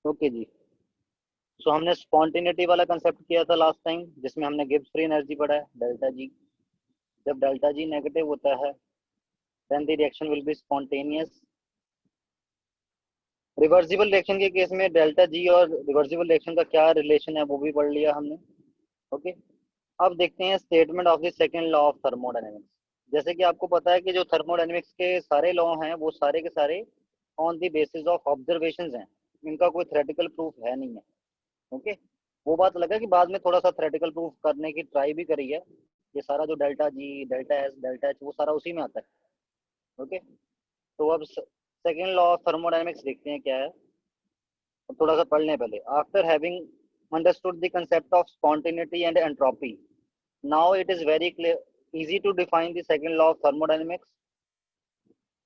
Okay जी। सो हमने spontaneity वाला concept किया था लास्ट टाइम, जिसमें हमने गिब्स फ्री एनर्जी पढ़ा है, डेल्टा जी। जब डेल्टा जी नेगेटिव होता है then the reaction will be spontaneous. Reversible reaction के केस में डेल्टा जी और रिवर्सिबल रिएक्शन का क्या रिलेशन है वो भी पढ़ लिया हमने। ओके। अब देखते हैं statement of the second law of thermodynamics. जैसे कि आपको पता है कि जो थर्मोडायनेमिक्स के सारे लॉ हैं वो सारे के सारे on the basis of observations हैं। इनका कोई थ्योरेटिकल प्रूफ है नहीं है। ओके। वो बात लगा कि बाद में थोड़ा सा थ्योरेटिकल प्रूफ करने की ट्राई भी करी है। ये सारा जो delta G, delta S, delta H, वो सारा उसी में आता है। ओके। तो अब सेकेंड लॉ ऑफ थर्मोडायनेमिक्स देखते हैं क्या है। तो थोड़ा सा पढ़ लें पहले। After having understood the concept of spontaneity and entropy, now it is very clear, easy to define the second law of thermodynamics.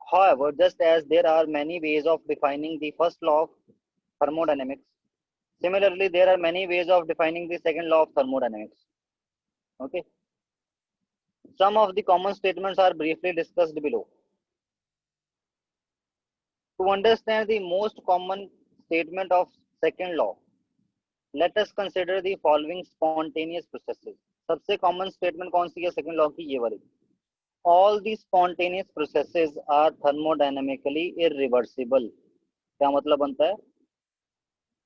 However, just as there are many ways of defining the first law of thermodynamics, similarly there are many ways of defining the second law of thermodynamics. Okay. Some of the common statements are briefly discussed below. To understand the most common statement of second law, let us consider the following spontaneous processes. सबसे common statement कौन सी है second law की? ये वाली। All the spontaneous processes are thermodynamically irreversible। क्या मतलब बनता है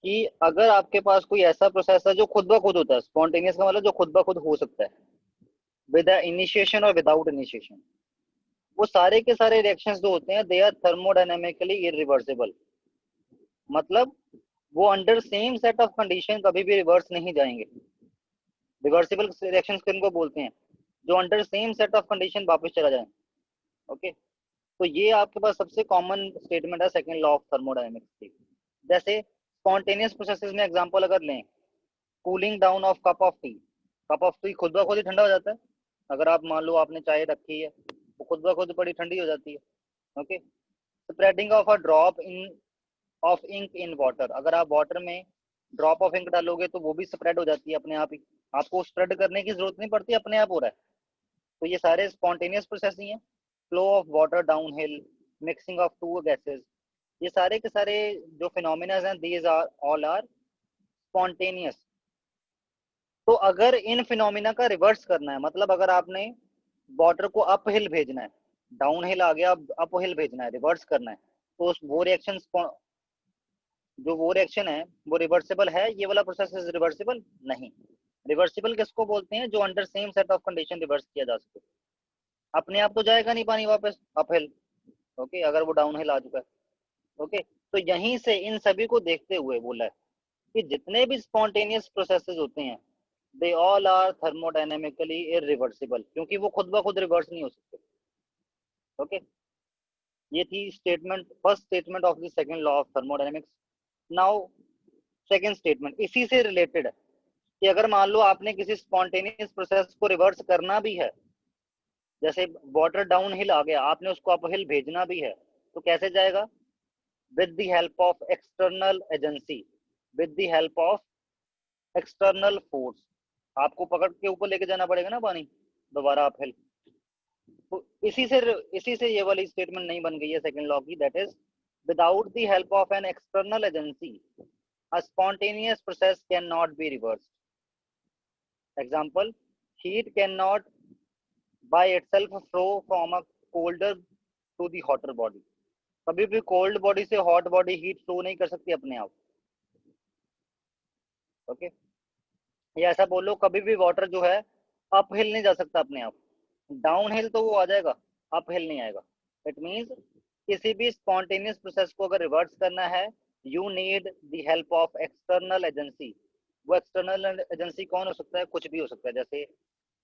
कि अगर आपके पास कोई ऐसा प्रोसेस है जो खुद ब खुद होता है, स्पॉन्टेनियस का मतलब जो खुद ब खुद हो सकता है, विद इनिशिएशन और विदाउट इनिशिएशन, वो सारे के सारे रिएक्शंस जो होते हैं दे आर थर्मोडायनेमिकली इरिवर्सिबल। मतलब वो under same set of condition कभी भी रिवर्स नहीं जाएंगे। रिवर्सिबल रिएक्शंस किनको बोलते हैं? जो under same set of condition वापस चला जाए। ओके। तो ये आपके पास सबसे कॉमन स्टेटमेंट है सेकंड लॉ ऑफ थर्मोडायनेमिक्स की। जैसे स्पॉन्टेनियस प्रोसेसेस में एग्जांपल अगर लें, cooling down of cup of T. Cup of T खुद ब खुद ही ठंडा हो जाता है। अगर आप मान लो आपने चाय रखी है, वो खुद ब खुद बड़ी ठंडी हो जाती है। Okay. Spreading of a drop in of ink in water. अगर आप वाटर में ड्रॉप ऑफ इंक डालोगे तो वो भी स्प्रेड हो जाती है अपने आप ही। आपको स्प्रेड करने की जरूरत नहीं पड़ती, अपने आप हो रहा है। तो ये सारे स्पॉन्टेनियस प्रोसेस ही हैं। Flow of water down hill, mixing of two gases, ये सारे के सारे जो फिनोमिना हैं these are all are spontaneous. तो अगर इन फिनोमिना का रिवर्स करना है, मतलब अगर आपने वाटर को अप हिल भेजना है, डाउन हिल आ गया, अप हिल भेजना है, रिवर्स करना है, तो वो रिएक्शन, जो वो रिएक्शन है वो रिवर्सिबल है? ये वाला प्रोसेस इज रिवर्सिबल नहीं। रिवर्सिबल किसको बोलते हैं? जो under same set of condition reverse किया जा सके। अपने आप तो जाएगा नहीं पानी वापस अपहिल। ओके। अगर वो डाउन हिल आ चुका है। ओके। तो यहीं से इन सभी को देखते हुए बोला है कि जितने भी स्पॉन्टेनियस प्रोसेसेस होते हैं they all are thermodynamically irreversible, क्योंकि वो खुद ब खुद रिवर्स नहीं हो सकते। ओके। ये थी statement, first statement of the second law of thermodynamics. Now second statement इसी से रिलेटेड है कि अगर मान लो आपने किसी स्पॉन्टेनियस प्रोसेस को रिवर्स करना भी है, जैसे वाटर डाउन हिल आ गया, आपने उसको अप हिल भेजना भी है, तो कैसे जाएगा? With the help of external agency, with the help of external force. आपको पकड़ के ऊपर लेके जाना पड़ेगा ना पानी दोबारा अपहिल। तो इसी से ये वाली स्टेटमेंट नहीं बन गई है सेकंड लॉ की, that is without the help of an external agency a spontaneous process cannot be reversed. Example, heat cannot by itself flow from a colder to the hotter body. कभी भी cold body से hot body heat flow नहीं कर सकती अपने आप। Okay. या ऐसा बोलो, कभी भी वाटर जो है अप हिल नहीं जा सकता अपने आप। डाउन हिल तो वो आ जाएगा, अप हिल नहीं आएगा। इट मीन्स किसी भी स्पॉन्टेनियस प्रोसेस को अगर रिवर्स करना है, you need the help of external agency. वो एक्सटर्नल एजेंसी कौन हो सकता है? कुछ भी हो सकता है। जैसे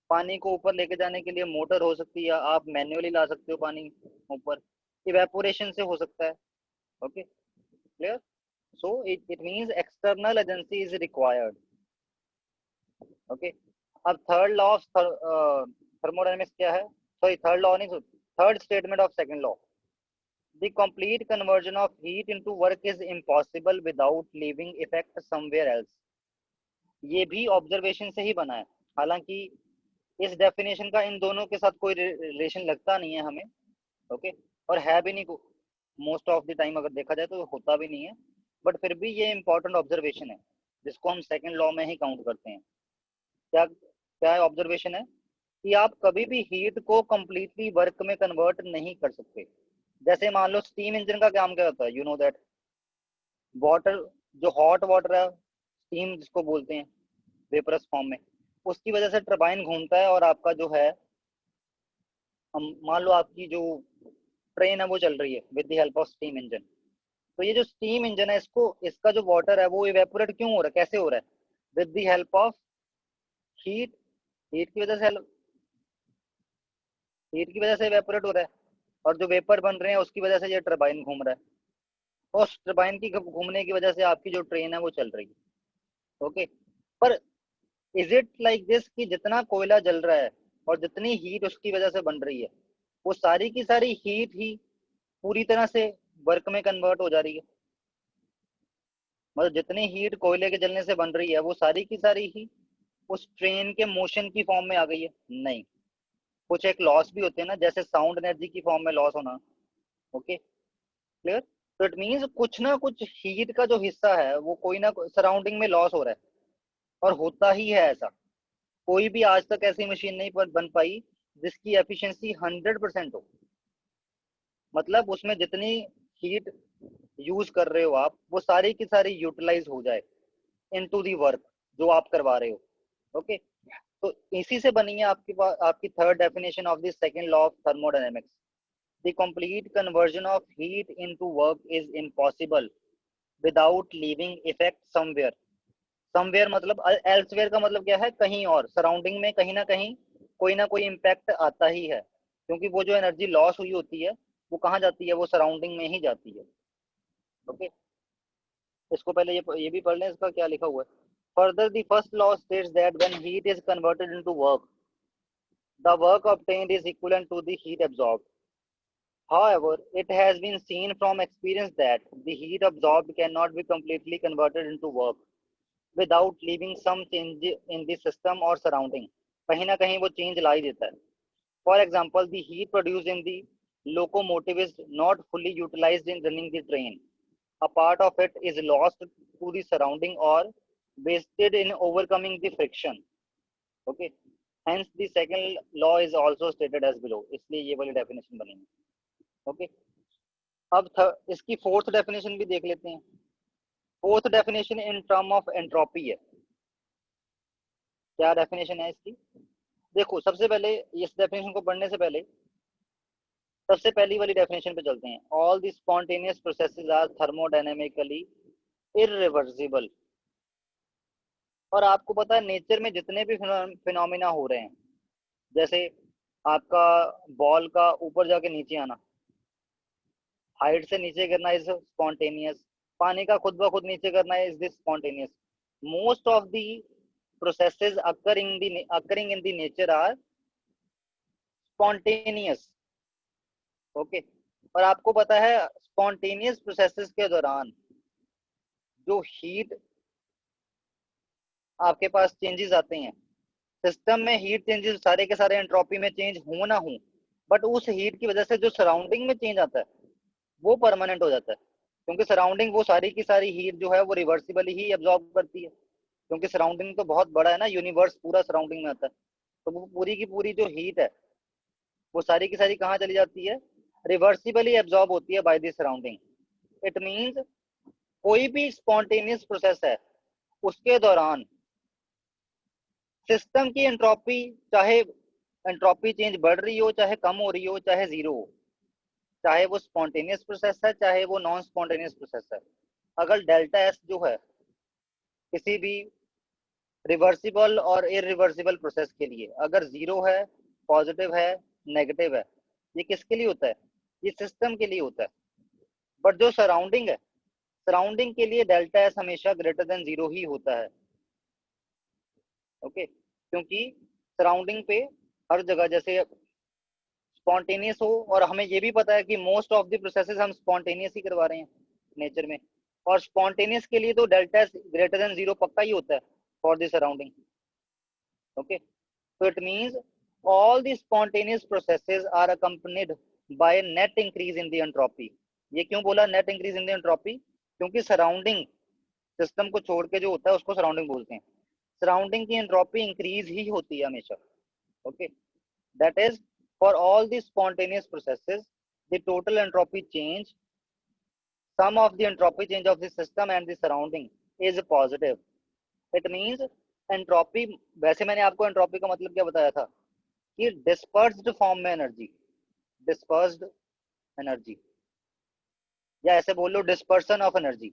पानी को ऊपर लेके जाने के लिए मोटर हो सकती है, आप मैन्युअली ला सकते हो पानी ऊपर। इवेपोरेशन से हो सकता है। Okay, clear? So it means external agency is required. Okay. अब थर्ड लॉ ऑफ थर्मोडायनेमिक्स क्या है? सॉरी, थर्ड लॉ नहीं, third statement of second law, the complete conversion of heat into work is impossible without leaving effect somewhere else. ये भी observation से ही बना है। हालांकि इस डेफिनेशन का इन दोनों के साथ कोई रिलेशन लगता नहीं है हमें। ओके। और है भी नहीं, मोस्ट ऑफ द टाइम अगर देखा जाए तो होता भी नहीं है। बट फिर भी ये इंपॉर्टेंट ऑब्जर्वेशन है जिसको हम सेकंड लॉ में ही काउंट करते हैं। क्या क्या ऑब्जर्वेशन है कि आप कभी भी हीट को कंप्लीटली वर्क में कन्वर्ट नहीं कर सकते। जैसे मान लो स्टीम इंजन का काम क्या होता है, यू नो दैट वाटर, जो हॉट वाटर है, स्टीम जिसको बोलते हैं वेपरस फॉर्म में, उसकी वजह से टरबाइन घूमता है और आपका जो है, हम मान लो आपकी जो ट्रेन है वो चल रही है with the help of steam engine. तो ये जो स्टीम इंजन है, इसको इसका जो वाटर है वो इवेपोरेट क्यों हो रहा है, कैसे हो रहा है? With the help of heat. Heat की वजह से हीट की वजह से इवेपोरेट हो रहा है, और जो वेपर बन रहे हैं उसकी वजह से ये टरबाइन घूम रहा है, और उस टरबाइन की घूमने की वजह से आपकी जो ट्रेन है वो चल रही है। ओके, पर इज इट लाइक दिस कि जितना कोयला जल रहा है और जितनी हीट उसकी वजह से बन रही है, वो सारी की सारी हीट ही पूरी तरह से वर्क में कन्वर्ट हो जा रही है? मतलब जितनी हीट कोयले के जलने से बन रही है वो सारी की सारी ही उस ट्रेन के मोशन की फॉर्म में आ गई है? नहीं, कुछ एक लॉस भी होते हैं ना, जैसे साउंड एनर्जी की फॉर्म में लॉस होना। Okay, clear? तो इट मीन्स कुछ ना कुछ हीट का जो हिस्सा है वो कोई ना सराउंडिंग में लॉस हो रहा है, और होता ही है ऐसा। कोई भी आज तक ऐसी मशीन नहीं बन पाई जिसकी एफिशिएंसी 100% हो, मतलब उसमें जितनी हीट यूज कर रहे हो आप वो सारी की सारी यूटिलाइज हो जाए इनटू दी वर्क जो आप करवा रहे हो। ओके, तो इसी से बनी है आपके पास आपकी third definition of the second law of thermodynamics. The complete conversion of heat into work is impossible without leaving effect somewhere. Somewhere मतलब एल्सवेयर का मतलब क्या है, कहीं और, सराउंडिंग में कहीं ना कोई इम्पैक्ट आता ही है, क्योंकि वो जो एनर्जी लॉस हुई होती है वो कहाँ जाती है, वो सराउंडिंग में ही जाती है। ओके, इसको पहले ये भी पढ़ लें, इसका क्या लिखा हुआ है। Further the first law states that when heat is converted into work, the work obtained is equivalent to the heat absorbed. However, it has been seen from experience that the heat absorbed cannot be completely converted into work without leaving some change in the system or surrounding. कहीं ना कहीं वो change ला ही देता है। For example, the heat produced in the locomotive is not fully utilized in running the train. A part of it is lost to the surrounding or wasted in overcoming the friction. Okay. Hence, the second law is also stated as below. इसलिए ये वाली definition बनेगी। Okay, अब इसकी fourth definition भी देख लेते हैं। Fourth definition in term of entropy है। क्या डेफिनेशन है इसकी? देखो, सबसे पहले इस डेफिनेशन को पढ़ने से पहले सबसे पहली वाली डेफिनेशन पे चलते हैं। All the spontaneous processes are thermodynamically irreversible. और आपको पता है नेचर में जितने भी फिनोमिना हो रहे हैं, जैसे आपका बॉल का ऊपर जाके नीचे आना, हाइट से नीचे गिरना इज स्पॉन्टेनियस, पानी का खुद ब खुद नीचे करना is this spontaneous. Most of the processes occurring in the nature are spontaneous. Okay, और आपको पता है स्पॉन्टेनियस प्रोसेसेस के दौरान जो हीट आपके पास चेंजेस आते हैं सिस्टम में, हीट चेंजेस सारे के सारे एंट्रोपी में चेंज हो ना हो, बट उस हीट की वजह से जो सराउंडिंग में चेंज आता है वो परमानेंट हो जाता है, क्योंकि सराउंडिंग वो सारी की सारी हीट जो है वो रिवर्सिबली ही एब्जॉर्ब करती है, क्योंकि सराउंडिंग तो बहुत बड़ा है ना, यूनिवर्स पूरा सराउंडिंग में आता है। तो वो पूरी की पूरी जो हीट है वो सारी की सारी कहाँ चली जाती है, रिवर्सिबली एब्जॉर्ब होती है by the surrounding. It means कोई भी स्पॉन्टेनियस प्रोसेस है उसके दौरान सिस्टम की एंट्रोपी, चाहे एंट्रोपी चेंज बढ़ रही हो, चाहे कम हो रही हो, चाहे जीरो हो, चाहे वो स्पॉन्टेनियस प्रोसेस है चाहे वो नॉन स्पॉन्टेनियस प्रोसेस है, अगर डेल्टा एस जो है किसी भी रिवर्सिबल और इरिवर्सिबल प्रोसेस के लिए अगर जीरो है, पॉजिटिव है, नेगेटिव है, ये किसके लिए होता है, ये सिस्टम के लिए होता है। बट जो सराउंडिंग है, सराउंडिंग के लिए डेल्टा एस हमेशा ग्रेटर देन जीरो ही होता है। ओके, क्योंकि सराउंडिंग पे हर जगह जैसे स्पॉन्टेनियस हो, और हमें ये भी पता है कि मोस्ट ऑफ द प्रोसेसेस हम स्पॉन्टेनियस ही करवा रहे हैं नेचर में, और स्पॉन्टेनियस के लिए तो delta S greater than zero पक्का ही होता है for the surrounding. Okay, so it means all the spontaneous processes are accompanied by net increase in the entropy। ये क्यों बोला net increase in the entropy? क्योंकि सराउंडिंग सिस्टम को छोड़ के जो होता है उसको सराउंडिंग बोलते हैं। सराउंडिंग की एंट्रोपी इंक्रीज ही होती है हमेशा। Okay, that is for all the spontaneous processes the total entropy change, sum of the entropy change of the system and the surrounding is positive. It means entropy, वैसे मैंने आपको entropy का मतलब क्या बताया था कि dispersed form में energy, dispersed energy, या ऐसे बोल लो dispersion of energy,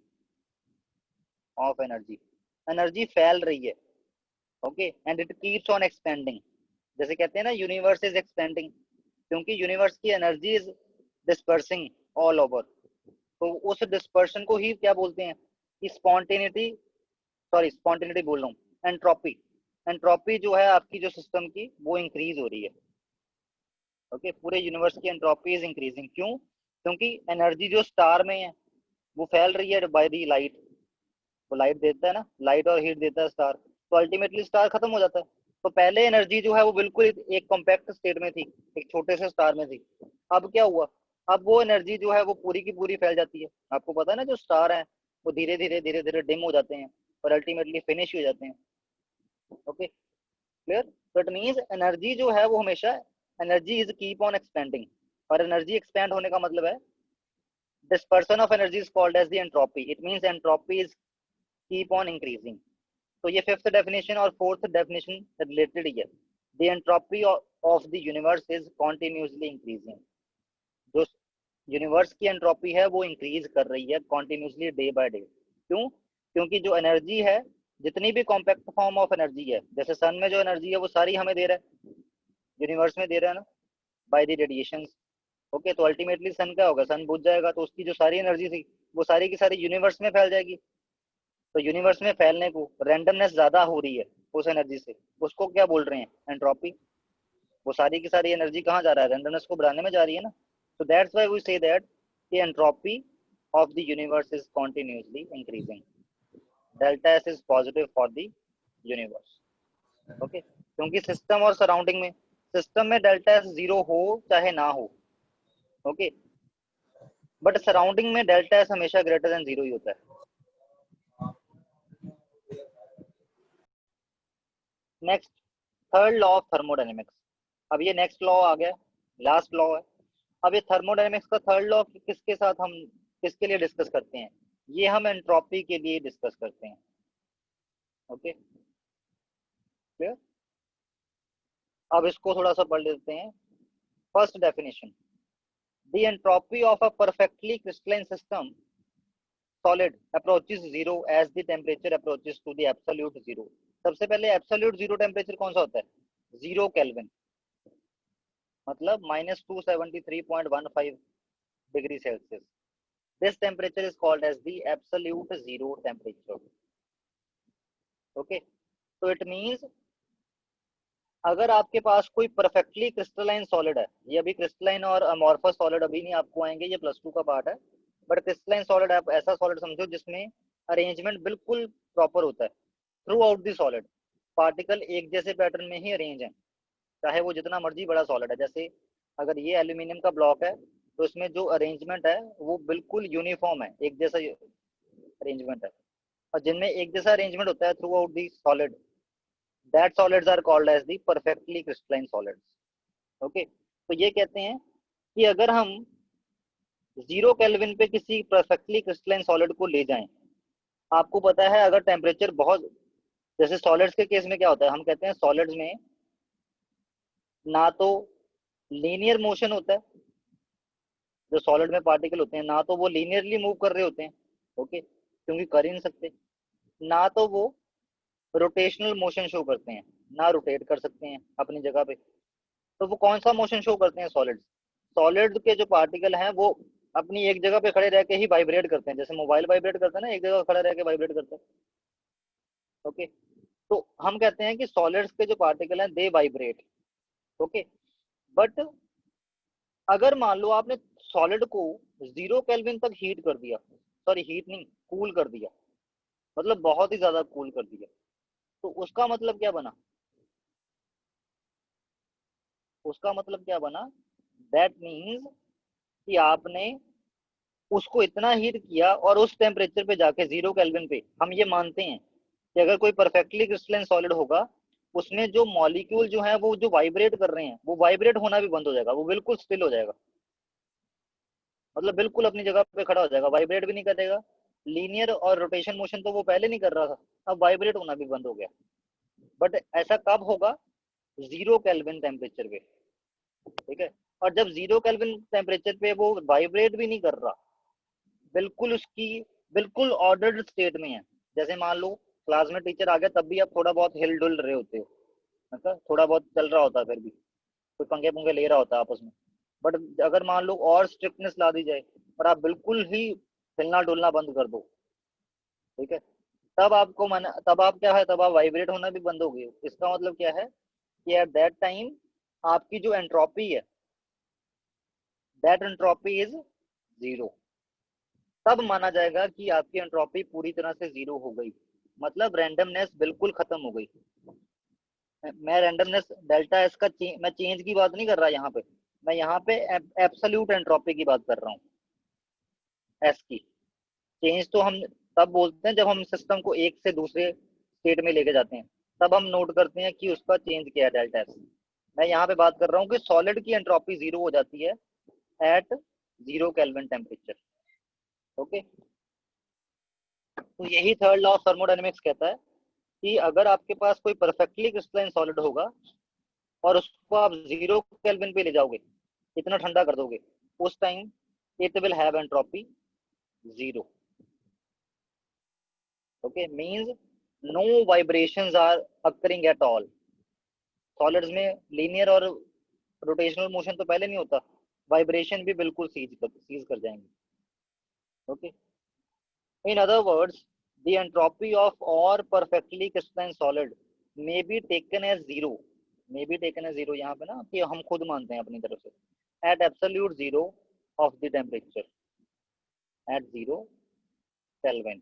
energy फैल रही है। Okay, and it keeps on expanding. जैसे कहते हैं ना यूनिवर्स इज एक्सपेंडिंग, क्योंकि यूनिवर्स की energy is dispersing all over. तो उस डिस्पर्शन को ही क्या बोलते हैं कि स्पॉन्टेनिटी, सॉरी स्पॉन्टेनिटी बोल रहा हूँ, एंट्रोपी। एंट्रोपी जो है आपकी जो सिस्टम की वो इंक्रीज हो रही है। ओके, पूरे यूनिवर्स की एंट्रोपी इज इंक्रीजिंग। क्यों? क्योंकि एनर्जी जो स्टार में है वो फैल रही है बाय दी लाइट। वो लाइट देता है ना, लाइट और हीट देता है स्टार, तो अल्टीमेटली स्टार खत्म हो जाता है। तो पहले एनर्जी जो है वो बिल्कुल एक कॉम्पैक्ट स्टेट में थी, एक छोटे से स्टार में थी। अब क्या हुआ, अब वो एनर्जी जो है वो पूरी की पूरी फैल जाती है। आपको पता है ना, जो स्टार है वो धीरे धीरे डिम हो जाते हैं और अल्टीमेटली फिनिश हो जाते हैं। Okay, clear? तो इट मींस एनर्जी जो है वो हमेशा, energy is keep on expanding, और एनर्जी एक्सपेंड होने का मतलब है dispersion of energy is called as the entropy. It means entropy is keep on increasing. तो ये फिफ्थ डेफिनेशन और फोर्थ डेफिनेशन रिलेटेड ही है। The entropy of the universe is continuously increasing. जो यूनिवर्स की एंट्रोपी है वो इंक्रीज कर रही है कॉन्टिन्यूसली डे बाय डे। क्यों? क्योंकि जो एनर्जी है, जितनी भी कॉम्पैक्ट फॉर्म ऑफ एनर्जी है, जैसे सन में जो एनर्जी है वो सारी हमें दे रहा है, यूनिवर्स में दे रहा है ना, बाय द रेडिएशन। ओके, तो अल्टीमेटली सन क्या होगा, सन बुझ जाएगा तो उसकी जो सारी एनर्जी थी वो सारी की सारी यूनिवर्स में फैल जाएगी। तो यूनिवर्स में फैलने को रैंडमनेस ज्यादा हो रही है उस एनर्जी से, उसको क्या बोल रहे हैं, एंट्रोपी। वो सारी की सारी एनर्जी कहाँ जा रहा है, रैंडमनेस को बढ़ाने में जा रही है ना। so that's why we say that the entropy of the universe is continuously increasing. Delta S is positive for the universe. Okay, क्योंकि सिस्टम और सराउंडिंग में, सिस्टम में डेल्टा एस जीरो हो चाहे ना हो, ओके, बट सराउंडिंग में delta S हमेशा ग्रेटर देन जीरो ही होता है। Next, third law of thermodynamics. अब ये नेक्स्ट लॉ आ गया, लास्ट लॉ है। अब ये थर्मोडायनेमिक्स का थर्ड लॉ किसके साथ हम, किसके लिए डिस्कस करते हैं, ये हम एंट्रोपी के लिए डिस्कस करते हैं। Okay, clear? अब इसको थोड़ा सा पढ़ लेते हैं। First definition, the entropy of a perfectly crystalline system solid approaches zero as the temperature approaches to the absolute zero. सबसे पहले एब्सोल्यूट जीरो टेम्परेचर कौन सा होता है, 0 केल्विन, मतलब -273.15 degree Celsius. This temperature is called as the absolute zero temperature. Okay, तो it means अगर आपके पास कोई परफेक्टली क्रिस्टलाइन सॉलिड है, ये अभी क्रिस्टलाइन और अमॉर्फस सॉलिड अभी नहीं आपको आएंगे, ये +2 का पार्ट है, बट क्रिस्टलाइन सॉलिड आप ऐसा सॉलिड समझो जिसमें अरेंजमेंट बिल्कुल प्रॉपर होता है throughout the solid, particle एक जैसे पैटर्न में ही अरेंज है, चाहे वो जितना मर्जी बड़ा सॉलिड है। जैसे अगर ये एल्यूमिनियम का ब्लॉक है तो इसमें जो अरेंजमेंट है वो बिल्कुल यूनिफॉर्म है, एक जैसा अरेंजमेंट है, और जिनमें एक जैसा अरेंजमेंट होता है throughout the solid, that solids are called as the perfectly crystalline solids. Okay, तो ये कहते हैं कि अगर हम 0 केल्विन पे किसी परफेक्टली क्रिस्टलाइन सॉलिड को ले जाएं, आपको पता है अगर टेम्परेचर बहुत, जैसे सॉलिड्स के केस में क्या होता है, हम कहते हैं सॉलिड्स में ना तो लीनियर मोशन होता है, जो सॉलिड में पार्टिकल होते हैं ना तो वो लीनियरली मूव कर रहे होते हैं, ओके, क्योंकि कर ही नहीं सकते, ना तो वो रोटेशनल मोशन शो करते हैं, ना रोटेट कर सकते हैं अपनी जगह पे। तो वो कौन सा मोशन शो करते हैं, सॉलिड्स। सॉलिड के जो पार्टिकल हैं वो अपनी एक जगह पे खड़े रह के ही वाइब्रेट करते हैं, जैसे मोबाइल वाइब्रेट करता है ना, एक जगह खड़ा रह के वाइब्रेट करता है। ओके, तो हम कहते हैं कि सॉलिड्स के जो पार्टिकल हैं दे वाइब्रेट। ओके, बट अगर मान लो आपने सॉलिड को 0 केल्विन तक हीट कर दिया, सॉरी हीट नहीं, कूल कर दिया, मतलब बहुत ही ज्यादा कूल कर दिया, तो उसका मतलब क्या बना, उसका मतलब क्या बना, दैट मीन्स कि आपने उसको इतना हीट किया और उस टेम्परेचर पे जाके 0 केल्विन पे हम ये मानते हैं कि अगर कोई परफेक्टली क्रिस्टलाइन सॉलिड होगा, उसमें जो मॉलिक्यूल जो है वो जो वाइब्रेट कर रहे हैं वो वाइब्रेट होना भी बंद हो जाएगा, वो बिल्कुल स्टिल हो जाएगा, मतलब बिल्कुल अपनी जगह पे खड़ा हो जाएगा, वाइब्रेट भी नहीं करेगा। लीनियर और रोटेशन मोशन तो वो पहले नहीं कर रहा था, अब वाइब्रेट होना भी बंद हो गया। बट ऐसा कब होगा? 0 केल्विन टेम्परेचर पे, ठीक है। और जब 0 केल्विन टेम्परेचर पे वो वाइब्रेट भी नहीं कर रहा, बिल्कुल उसकी बिल्कुल ऑर्डर्ड स्टेट में है। जैसे मान लो क्लास में टीचर आ गया, तब भी आप थोड़ा बहुत हिल डुल रहे होते हो, मतलब थोड़ा बहुत चल रहा होता है, फिर भी कोई पंगे पुंगे ले रहा होता है आपस में। बट अगर मान लो और स्ट्रिक्टनेस ला दी जाए और आप बिल्कुल ही हिलना डुलना बंद कर दो, ठीक है, तब आपको मन तब आप क्या है, तब आप वाइब्रेट होना भी बंद हो गए। इसका मतलब क्या है कि एट दैट टाइम आपकी जो एंट्रोपी है, दैट एंट्रोपी इज 0। तब माना जाएगा कि आपकी एंट्रोपी पूरी तरह से 0 हो गई, मतलब रैंडमनेस बिल्कुल खत्म हो गई। मैं रैंडमनेस डेल्टा एस का मैं चेंज की बात नहीं कर रहा यहाँ पे, मैं यहाँ पे एब्सोल्यूट एंट्रोपी की बात कर रहा हूँ, एस की। चेंज तो हम तब बोलते हैं जब हम सिस्टम को एक से दूसरे स्टेट में लेके जाते हैं, तब हम नोट करते हैं कि उसका चेंज क्या है, डेल्टा एस। मैं यहाँ पे बात कर रहा हूँ कि सॉलिड की एंट्रोपी 0 हो जाती है एट 0 केल्विन टेम्परेचर। ओके, तो यही थर्ड लॉ ऑफ थर्मोडायनेमिक्स कहता है कि अगर आपके पास कोई परफेक्टली क्रिस्टलाइन सॉलिड होगा और उसको आप 0 केल्विन पे ले जाओगे, इतना ठंडा कर दोगे, उस time it will have entropy 0। Okay, means no vibrations are occurring at all. Solids में लीनियर और रोटेशनल मोशन तो पहले नहीं होता, वाइब्रेशन भी बिल्कुल सीज कर जाएंगे। Okay, in other words the entropy of or perfectly crystalline solid may be taken as zero, may be taken as zero यहाँ पे ना कि हम खुद मानते हैं अपनी तरफ से, at absolute zero of the temperature, at 0 Kelvin।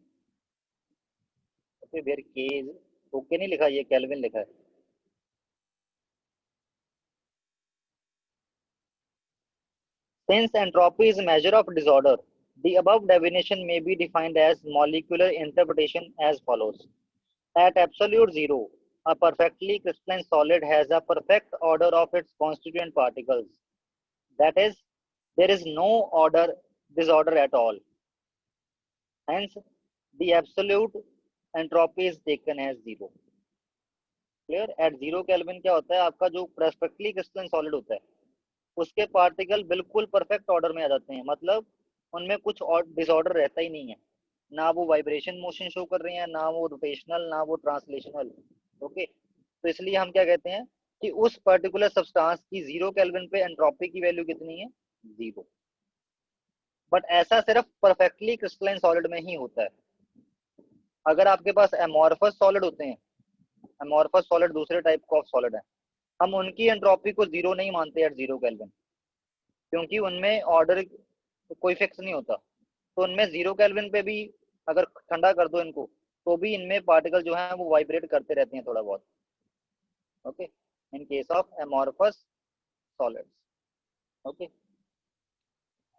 Okay, where K is okay नहीं लिखा, ये केल्विन लिखा है। Since entropy is a measure of disorder, the above definition may be defined as molecular interpretation as follows. At absolute zero, a perfectly crystalline solid has a perfect order of its constituent particles. That is, there is no disorder at all. Hence, the absolute entropy is taken as 0. Clear? At 0 kelvin क्या होता है, आपका जो perfectly crystalline solid होता है उसके particle बिल्कुल perfect order में आ जाते हैं, मतलब उनमें कुछ और डिसऑर्डर रहता ही नहीं है, ना वो वाइब्रेशन मोशन शो कर रहे हैं, ना वो रोटेशनल, ना वो ट्रांसलेशनल। ओके, तो इसलिए हम क्या कहते हैं कि उस पर्टिकुलर सब्सटेंस की 0 केल्विन पे एंट्रोपी की वैल्यू कितनी है? 0। बट ऐसा सिर्फ परफेक्टली क्रिस्टलाइन सॉलिड में ही होता है। अगर आपके पास एमोर्फस सॉलिड होते हैं, एमोर्फस सॉलिड दूसरे टाइप ऑफ सॉलिड है, हम उनकी एंट्रोपी को 0 नहीं मानते एट 0 केल्विन, क्योंकि उनमें ऑर्डर कोई फिक्स नहीं होता। तो उनमें 0 केल्विन पे भी अगर ठंडा कर दो इनको, तो भी इनमें पार्टिकल जो है वो वाइब्रेट करते रहते हैं थोड़ा बहुत। Okay, in case of amorphous solids. Okay,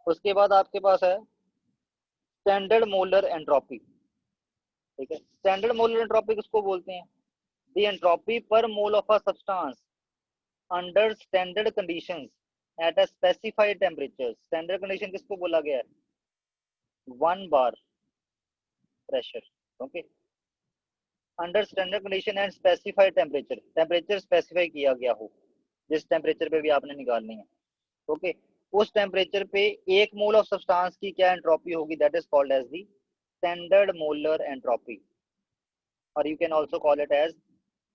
उसके बाद आपके पास है स्टैंडर्ड मोलर एंट्रोपी। ठीक है, स्टैंडर्ड मोलर एंट्रोपी किसको बोलते हैं? द एंट्रोपी पर mole of a substance under standard conditions at a specified temperature. Standard condition किसको बोला गया है? 1 bar pressure. Okay, under standard condition and specified temperature, temperature specify किया गया हो जिस टेम्परेचर पे भी आपने निकालनी है। ओके, उस टेम्परेचर पे 1 मोल ऑफ सब्सटेंस की क्या एंट्रोपी होगी? That is called as the standard molar entropy, और you can also call it as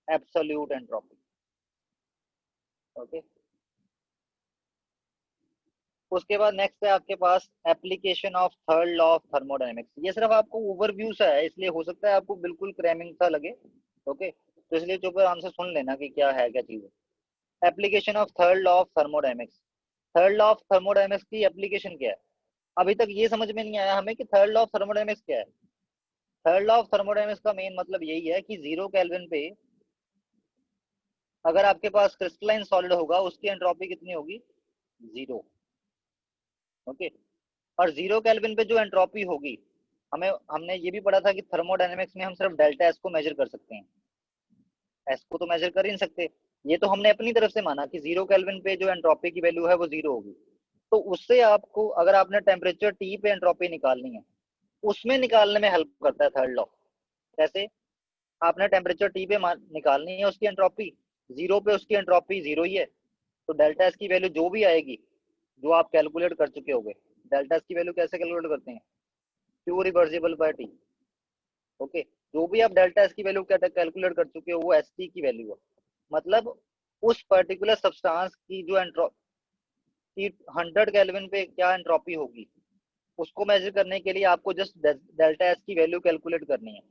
absolute entropy. Okay, उसके बाद नेक्स्ट है आपके पास application of third law of thermodynamics. ये सिर्फ आपको ओवरव्यू सा है, इसलिए हो सकता है आपको बिल्कुल क्रैमिंग सा लगे। ओके, तो इसलिए चुप आराम से सुन लेना कि क्या है, क्या चीज है। Application of third law of thermodynamics. Third law of thermodynamics की एप्लीकेशन क्या है? अभी तक ये समझ में नहीं आया हमें कि थर्ड लॉ ऑफ थर्मोडायनेमिक्स क्या है। थर्ड लॉ ऑफ थर्मोडायनेमिक्स का मेन मतलब यही है कि 0 केल्विन पे अगर आपके पास क्रिस्टलाइन सॉलिड होगा, उसकी एंट्रोपी कितनी होगी? 0। ओके, और 0 केल्विन पे जो एंट्रोपी होगी, हमने ये भी पढ़ा था कि थर्मोडायनेमिक्स में हम सिर्फ डेल्टा एस को मेजर कर सकते हैं, एस को तो मेजर कर ही नहीं सकते। ये तो हमने अपनी तरफ से माना कि 0 केल्विन पे जो एंट्रोपी की वैल्यू है वो 0 होगी। तो उससे आपको, अगर आपने टेम्परेचर टी पे एंट्रोपी निकालनी है, उसमें निकालने में हेल्प करता है थर्ड लॉ। कैसे? आपने टेम्परेचर टी पे निकालनी है उसकी एंट्रोपी, 0 पे उसकी एंट्रोपी 0 ही है, तो डेल्टा एस की वैल्यू जो भी आएगी, जो आप कैलकुलेट कर चुके होंगे, डेल्टा एस की वैल्यू कैसे कैलकुलेट करते हैं? Q reversible by T. Okay, जो भी आप डेल्टा एस की वैल्यू क्या कैलकुलेट कर चुके हो वो एस टी की वैल्यू है। मतलब उस पर्टिकुलर सब्सटेंस की जो एंट्रोपी 100 केल्विन पे क्या एंट्रोपी होगी, उसको मेजर करने के लिए आपको जस्ट डेल्टा एस की वैल्यू कैलकुलेट करनी है।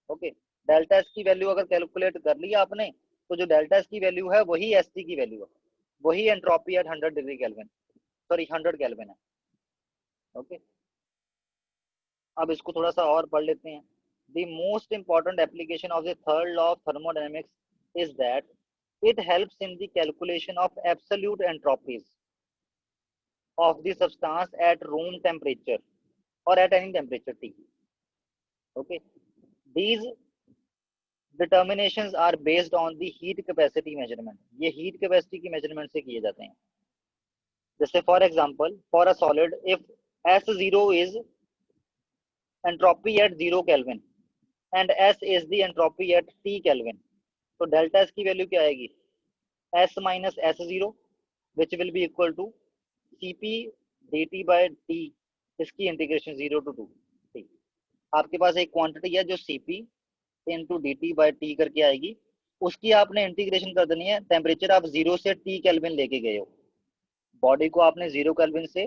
ओके, डेल्टा एस की वैल्यू अगर कैलकुलेट कर लिया आपने, तो जो डेल्टा एस की वैल्यू है वही एस टी की वैल्यू है, वही एंट्रोपी एट 100 डिग्री केल्विन, सॉरी 100 केल्विन है। ओके, अब इसको थोड़ा सा और पढ़ लेते हैं। The most important application of the third law of thermodynamics is that it helps in the calculation of absolute entropies of the substance at room temperature or at any temperature T. Okay, these determinations are based on the heat capacity measurement. ये heat capacity की measurement से किए जाते हैं। जैसे for example, for a solid, if S0 is entropy at 0 Kelvin and S is the entropy at T Kelvin, तो delta S की value क्या आएगी? S minus S0, which will be equal to Cp dt by T, इसकी integration 0 to 2 T। आपके पास एक quantity है जो Cp into D T by T करके आएगी, उसकी आपने इंटीग्रेशन कर देनी है। टेम्परेचर आप 0 से टी केल्विन लेके गए हो, बॉडी को आपने 0 केल्विन से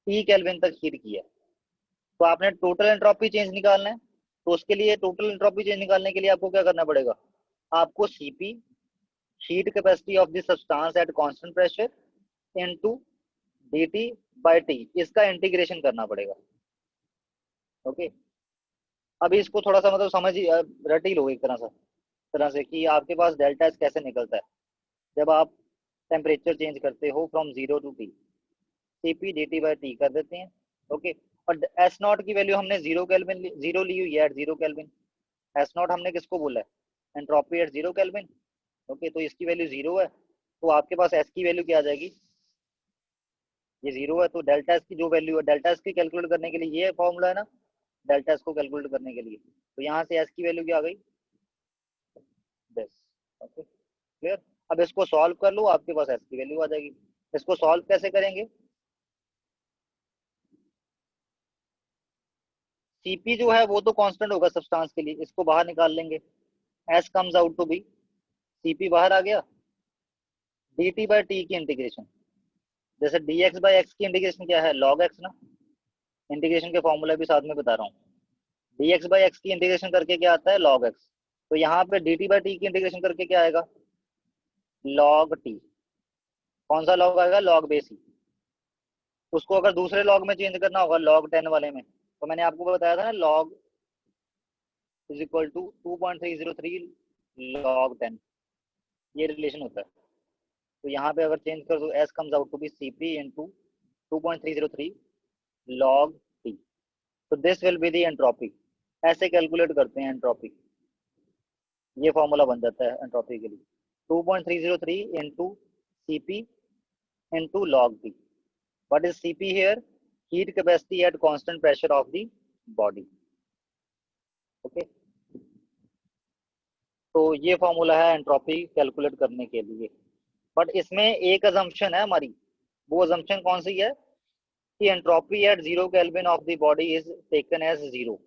टी केल्विन तक हीट किया, तो आपने टोटल एंट्रोपी चेंज निकालना है। तो उसके लिए टोटल एंट्रोपी चेंज निकालने के लिए आपको क्या करना पड़ेगा? आपको CP, heat capacity of the substance at constant pressure, into dt by T, इसका इंटीग्रेशन करना पड़ेगा। ओके, अभी इसको थोड़ा सा मतलब समझ रट ही लो एक तरह से कि आपके पास डेल्टा एस कैसे निकलता है जब आप टेम्परेचर चेंज करते हो from 0 to T. CP D T by T कर देते हैं। ओके, और एस नॉट की वैल्यू हमने 0 केल्विन 0 ली हुई है एट 0 केल्विन। एस नॉट हमने किसको बोला है? Entropy at 0 kelvin. ओके, तो इसकी वैल्यू 0 है, तो आपके पास एस की वैल्यू क्या आ जाएगी? ये 0 है, तो डेल्टा एस की जो वैल्यू है, डेल्टा एस की कैलकुलेट करने के लिए ये फॉर्मूला है ना, डेल्टा एस को कैलकुलेट करने के लिए। तो यहाँ से एस की वैल्यू क्या आ गई? 10। Okay, clear? अब इसको सॉल्व कर लो, आपके पास एस की वैल्यू आ जाएगी। इसको सॉल्व कैसे करेंगे? सीपी जो है वो तो कांस्टेंट होगा सब्सटेंस के लिए, इसको बाहर निकाल लेंगे। S comes out to be, CP बाहर आ गया, डी टी बाई टी की इंटीग्रेशन, जैसे डी एक्स बाई एक्स की इंटीग्रेशन क्या है? लॉग एक्स ना। इंटीग्रेशन के फॉर्मूला भी साथ में बता रहा हूँ। डी एक्स बाई एक्स की इंटीग्रेशन करके क्या आता है? Log X. तो यहाँ पे डी टी बाई टी की इंटीग्रेशन करके क्या आएगा? Log T. कौन सा लॉग आएगा? लॉग बेस ही। उसको अगर दूसरे लॉग में चेंज करना होगा, लॉग 10 वाले में, तो मैंने आपको बताया था ना, log is equal to 2.303 log 10, ये रिलेशन होता है। तो यहाँ पे अगर चेंज कर दो, S comes out to be CP into 2.303 log T, तो this will be the entropy. ऐसे कैलकुलेट करते हैं एंट्रोपी, ये फॉर्मूला बन जाता है एंट्रोपी के लिए, 2.303 into CP into log T. What is CP here? Heat capacity eight constant pressure of the body. Okay, तो ये फॉर्मूला है एंट्रोपी कैलकुलेट करने के लिए। बट इसमें एक अजम्पशन है हमारी, वो अजम्पशन कौन सी है? कि entropy at 0 kelvin of the body is taken as 0,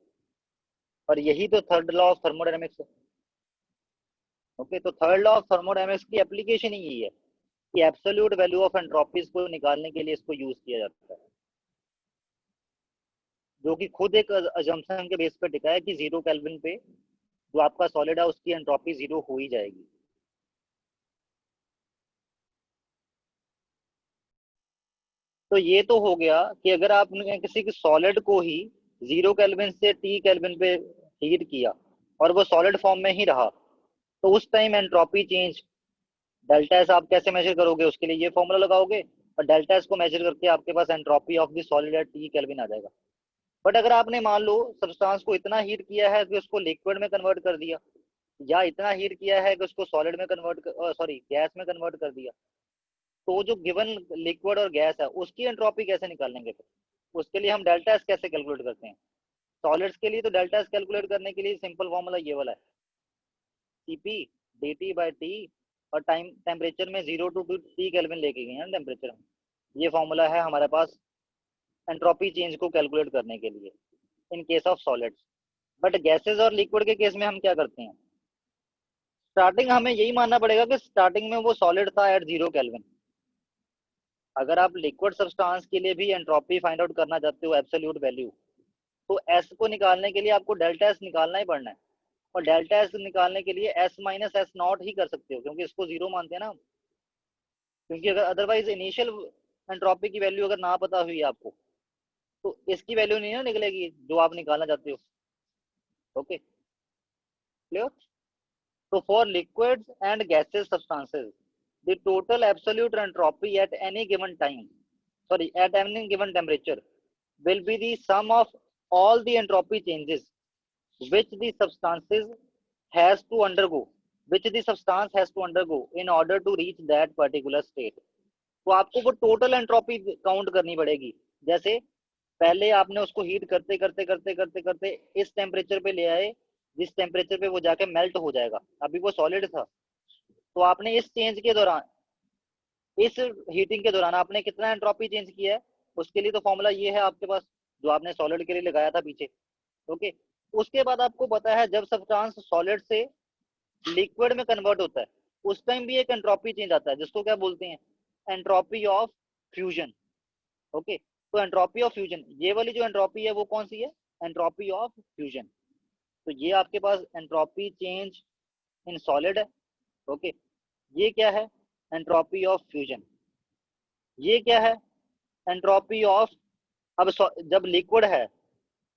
और यही तो थर्ड लॉ ऑफ थर्मोडायनेमिक्स है। ओके, तो थर्ड लॉ ऑफ थर्मोडायनेमिक्स की एप्लीकेशन ही यही है कि एब्सोल्यूट वैल्यू ऑफ एंट्रोपीज को निकालने के लिए इसको यूज किया जाता है, जो कि खुद एक अजम्पशन के बेस पे टिका है कि 0 केल्विन पे जो आपका सॉलिड है उसकी एंट्रोपी 0 हो ही जाएगी। तो ये तो हो गया कि अगर आपने किसी के सॉलिड को ही 0 केल्विन से टी केल्विन पे हीट किया और वो सॉलिड फॉर्म में ही रहा, तो उस time entropy change delta S आप कैसे मेजर करोगे? उसके लिए ये फॉर्मूला लगाओगे, और डेल्टा एस को मेजर करके आपके पास entropy of the solid at T kelvin आ जाएगा। बट अगर आपने मान लो सब्सटेंस को इतना हीट किया है कि उसको लिक्विड में कन्वर्ट कर दिया, या इतना हीट किया है कि उसको सॉलिड में कन्वर्ट सॉरी गैस में कन्वर्ट कर दिया, तो जो गिवन लिक्विड और गैस है उसकी एंट्रोपी कैसे निकालेंगे फिर? उसके लिए हम डेल्टा एस कैसे कैलकुलेट करते हैं? सॉलिड्स के लिए तो डेल्टा एस कैलकुलेट करने के लिए सिंपल फॉर्मूला ये वाला है, Cp dt बाय टी, और टाइम टेम्परेचर में 0 to टी केल्विन लेके गए हैं टेम्परेचर में। ये फॉर्मूला है हमारे पास एंट्रोपी चेंज को कैलकुलेट करने के लिए in case of solids. But gases और लिक्विड के केस में हम क्या करते हैं? स्टार्टिंग हमें यही मानना पड़ेगा कि स्टार्टिंग में वो सॉलिड था एट 0 केल्विन। अगर आप लिक्विड सब्सटेंस के लिए भी एंट्रोपी फाइंड आउट करना चाहते हो एब्सोल्यूट वैल्यू, तो एस को निकालने के लिए आपको डेल्टा एस निकालना ही पड़ना है। और डेल्टा एस निकालने के लिए एस माइनस एस नॉट ही कर सकते हो, क्योंकि इसको जीरो मानते हैं ना, क्योंकि अगर अदरवाइज इनिशियल एंट्रोपी की वैल्यू अगर ना पता हुई आपको, तो इसकी वैल्यू नहीं ना निकलेगी जो आप निकालना चाहते हो। Okay clear? तो for liquids and gases substances the total absolute entropy at any given time, sorry, at any given temperature will be the sum of all the entropy changes which the substances has to undergo which the substance has to undergo in order to reach that particular state। तो आपको वो total entropy count करनी पड़ेगी। जैसे पहले आपने उसको heat करते करते करते करते करते इस टेम्परेचर पे ले आए जिस टेम्परेचर पे वो जाके मेल्ट हो जाएगा, अभी वो सॉलिड था, तो आपने इस चेंज के दौरान, इस हीटिंग के दौरान आपने कितना एंट्रोपी चेंज किया है, उसके लिए तो फॉर्मूला ये है आपके पास जो आपने सॉलिड के लिए लगाया था पीछे। ओके, उसके बाद आपको पता है जब सब्सटेंस सॉलिड से लिक्विड में कन्वर्ट होता है उस टाइम भी एक एंट्रोपी चेंज आता है जिसको क्या बोलते हैं? Entropy of fusion. ओके, तो एंट्रोपी ऑफ फ्यूजन, ये वाली जो एंट्रोपी है वो कौन सी है? Entropy of fusion. तो ये आपके पास एंट्रोपी चेंज इन सॉलिड है। ओके, ये क्या है? Entropy of fusion. ये क्या है? एंट्रोपी ऑफ, अब जब लिक्विड है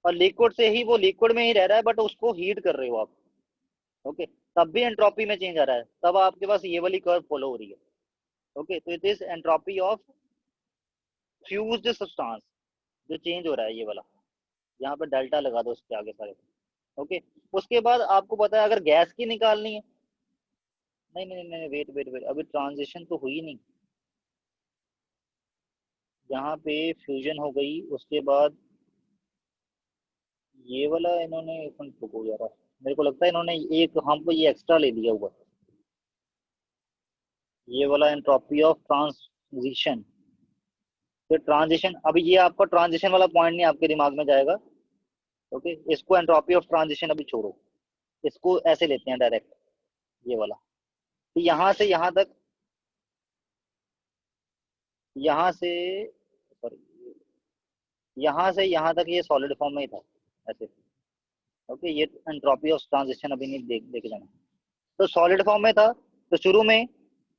और लिक्विड से ही वो लिक्विड में ही रह रहा है बट उसको हीट कर रहे हो आप, ओके, तब भी एंट्रोपी में चेंज आ रहा है, तब आपके पास ये वाली कर्व फॉलो हो रही है। ओके, तो it is entropy of fused substance जो चेंज हो रहा है, ये वाला। यहाँ पे डेल्टा लगा दो उसके आगे सारे। ओके, उसके बाद आपको पता है अगर गैस की निकालनी है, नहीं नहीं नहीं, वेट वेट वेट, अभी ट्रांजिशन तो हुई नहीं। यहाँ पे फ्यूजन हो गई, उसके बाद ये वाला इन्होंने रुको यार, मेरे को लगता है इन्होंने एक हमको ये एक्स्ट्रा ले लिया हुआ, ये वाला एंट्रोपी ऑफ ट्रांजिशन। तो ट्रांजिशन, अभी ये आपका ट्रांजिशन वाला पॉइंट नहीं आपके दिमाग में जाएगा। ओके, इसको एंट्रोपी ऑफ ट्रांजिशन अभी छोड़ो, इसको ऐसे लेते हैं डायरेक्ट, ये वाला। तो यहाँ से यहाँ तक, यहाँ से सॉरी, यहाँ से यहाँ तक ये सॉलिड फॉर्म में ही था ऐसे। ओके, ये एंट्रोपी ऑफ ट्रांजिशन अभी नहीं देखे जाना। तो सॉलिड फॉर्म में था तो शुरू में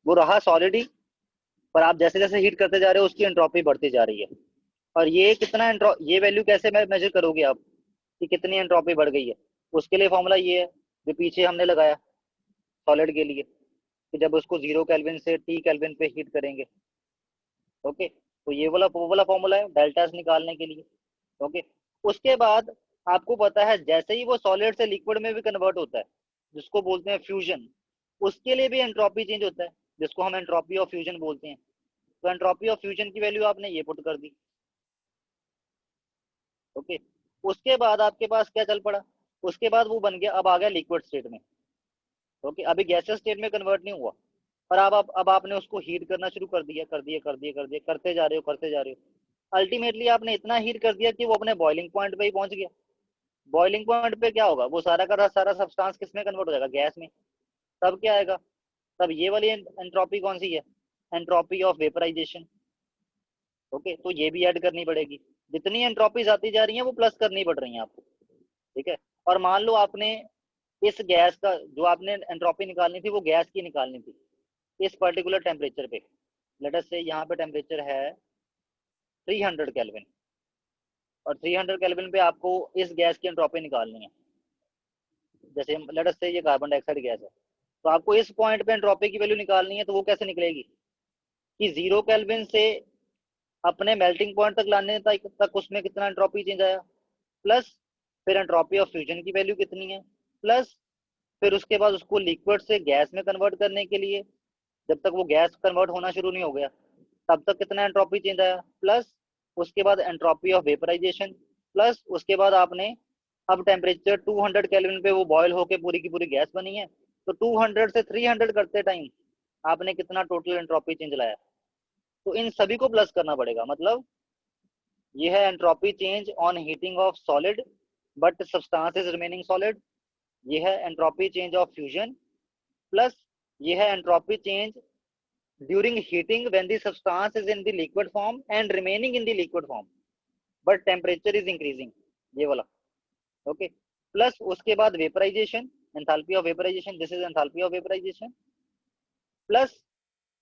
वो रहा सॉलिड ही, पर आप जैसे जैसे हीट करते जा रहे हो उसकी एंट्रोपी बढ़ती जा रही है। और ये कितना ये वैल्यू कैसे मेजर करोगे आप कि कितनी एंट्रोपी बढ़ गई है? उसके लिए फॉर्मूला ये है जो पीछे हमने लगाया सॉलिड के लिए, कि जब उसको 0 केल्विन से टी केल्विन पे हीट करेंगे। ओके, तो ये वाला वो वाला फॉर्मूला है डेल्टा निकालने के लिए। ओके, उसके बाद आपको पता है जैसे ही वो सॉलिड से लिक्विड में भी कन्वर्ट होता है जिसको बोलते हैं फ्यूजन, उसके लिए भी एंट्रोपी चेंज होता है जिसको हम एंट्रोपी ऑफ फ्यूजन बोलते हैं। तो एंट्रोपी ऑफ फ्यूजन की वैल्यू आपने ये पुट कर दी। ओके, उसके बाद आपके पास क्या चल पड़ा? उसके बाद वो बन गया, अब आ गया लिक्विड स्टेट में। ओके, अभी गैसेस स्टेट में कन्वर्ट नहीं हुआ, पर अब आपने उसको हीट करना शुरू कर दिया, करते जा रहे हो, करते जा रहे हो। अल्टीमेटली आपने इतना हीट कर दिया कि वो अपने बॉइलिंग पॉइंट पे ही पहुंच गया। बॉइलिंग पॉइंट पे क्या होगा? वो सारा का सारा सब्सटेंस किस में कन्वर्ट हो जाएगा? गैस में। तब क्या आएगा? तब ये वाली एंट्रोपी कौन सी है? Entropy of vaporisation. ओके, तो ये भी ऐड करनी पड़ेगी। जितनी एंट्रोपीज आती जा रही हैं वो प्लस करनी पड़ रही हैं आपको। ठीक है, और मान लो आपने इस गैस का जो आपने एंट्रोपी निकालनी थी वो गैस की निकालनी थी इस पर्टिकुलर टेम्परेचर पे। लेट अस से यहाँ पे टेम्परेचर है 300 केल्विन, और 300 केल्विन पे आपको इस गैस की एंट्रोपी निकालनी है। जैसे लेट अस से ये कार्बन डाइऑक्साइड गैस है, तो आपको इस पॉइंट पे एंट्रोपी की वैल्यू निकालनी है, तो वो कैसे निकलेगी कि 0 केल्विन से अपने मेल्टिंग पॉइंट तक लाने तक उसमें कितना एंट्रोपी चेंज आया, प्लस फिर एंट्रोपी ऑफ फ्यूजन की वैल्यू कितनी है, प्लस फिर उसके बाद उसको लिक्विड से गैस में कन्वर्ट करने के लिए जब तक वो गैस कन्वर्ट होना शुरू नहीं हो गया तब तक कितना एंट्रोपी चेंज आया, प्लस उसके बाद एंट्रोपी ऑफ वेपराइजेशन, प्लस उसके बाद आपने अब टेम्परेचर 200 केल्विन पे वो बॉयल होके पूरी की पूरी गैस बनी है, तो 200 से 300 करते टाइम आपने कितना टोटल एंट्रोपी चेंज लाया। तो इन सभी को प्लस करना पड़ेगा, मतलब ये है entropy change on heating of solid but substance is remaining solid, ये है entropy change of fusion, plus ये है entropy change during heating when the substance is in the liquid form and remaining in the liquid form but temperature is increasing, ये वाला। Okay, plus उसके बाद vaporization, enthalpy of vaporization, this is enthalpy of vaporization, plus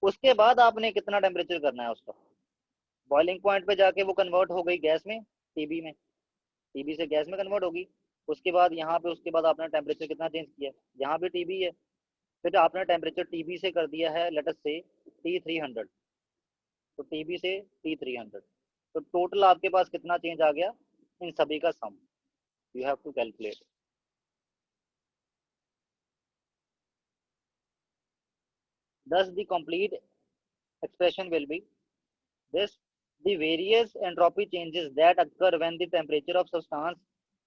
उसके बाद आपने कितना temperature करना है उसका, बॉइलिंग पॉइंट पे जाके वो कन्वर्ट हो गई गैस में, टीबी में, टीबी से गैस में कन्वर्ट होगी, उसके बाद यहाँ पे उसके बाद आपने टेम्परेचर कितना चेंज किया, यहाँ पे टीबी है, फिर आपने टेम्परेचर टीबी से कर दिया है लेट अस से T300, तो टीबी से T300, तो टोटल आपके पास कितना चेंज आ गया इन सभी का sum, you have to calculate. Thus the complete expression will be this: the various entropy changes that occur when the temperature of substance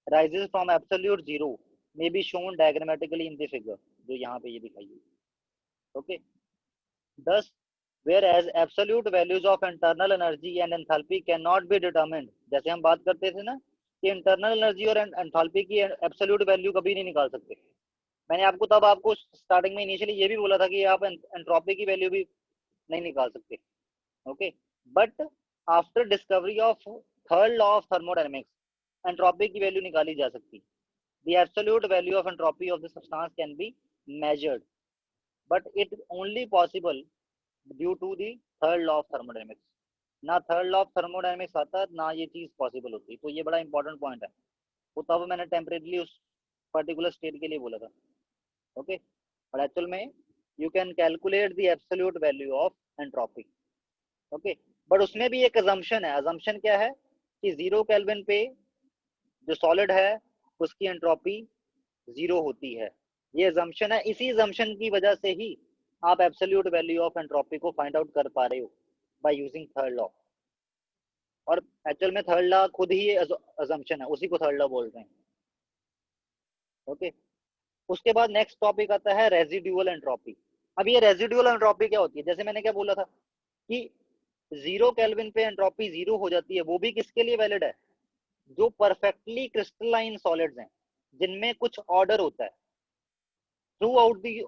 rises from absolute zero may be shown diagrammatically in the figure, जो यहाँ पे ये दिखाई है। Okay, thus whereas absolute values of internal energy and enthalpy cannot be determined, जैसे हम बात करते थे ना कि इंटरनल एनर्जी और एंथैल्पी की एब्सोल्यूट वैल्यू कभी नहीं निकाल सकते, मैंने आपको तब आपको स्टार्टिंग में इनिशियली ये भी बोला था कि आप एंट्रोपी की वैल्यू भी नहीं निकाल सकते। Okay, but after discovery of third law of thermodynamics entropy की वैल्यू निकाली जा सकती, the absolute value of entropy of the substance can be measured, but it only possible due to the third law of thermodynamics, ना third law of thermodynamics आता ना ये चीज possible होती, तो ये बड़ा इंपॉर्टेंट पॉइंट है, वो तब मैंने टेम्परेरी उस पर्टिकुलर स्टेट के लिए बोला था। ओके, और एक्चुअल में you can calculate the absolute value of entropy. Okay, but उसमें भी एक अजम्पशन है, अजम्पशन क्या है कि 0 केल्विन पे जो सॉलिड है उसकी एंट्रोपी 0 होती है, ये अजम्पशन है, इसी अजम्पशन की वजह से ही आप एब्सोल्यूट वैल्यू ऑफ एंट्रोपी को फाइंड आउट कर पा रहे हो बाय यूजिंग थर्ड लॉ, और एक्चुअल में थर्ड लॉ खुद ही अजम्पशन है, उसी को थर्ड लॉ बोलते हैं। ओके, उसके बाद नेक्स्ट टॉपिक आता है रेजिडुअल एंट्रोपी। अब ये रेजिडुअल एंट्रोपी क्या होती है, जैसे मैंने क्या बोला था कि 0 केल्विन पे एंट्रोपी 0 हो जाती है, वो भी किसके लिए वैलिड है, जो परफेक्टली क्रिस्टलाइन सॉलिड्स हैं जिनमें कुछ ऑर्डर होता है थ्रू आउट दी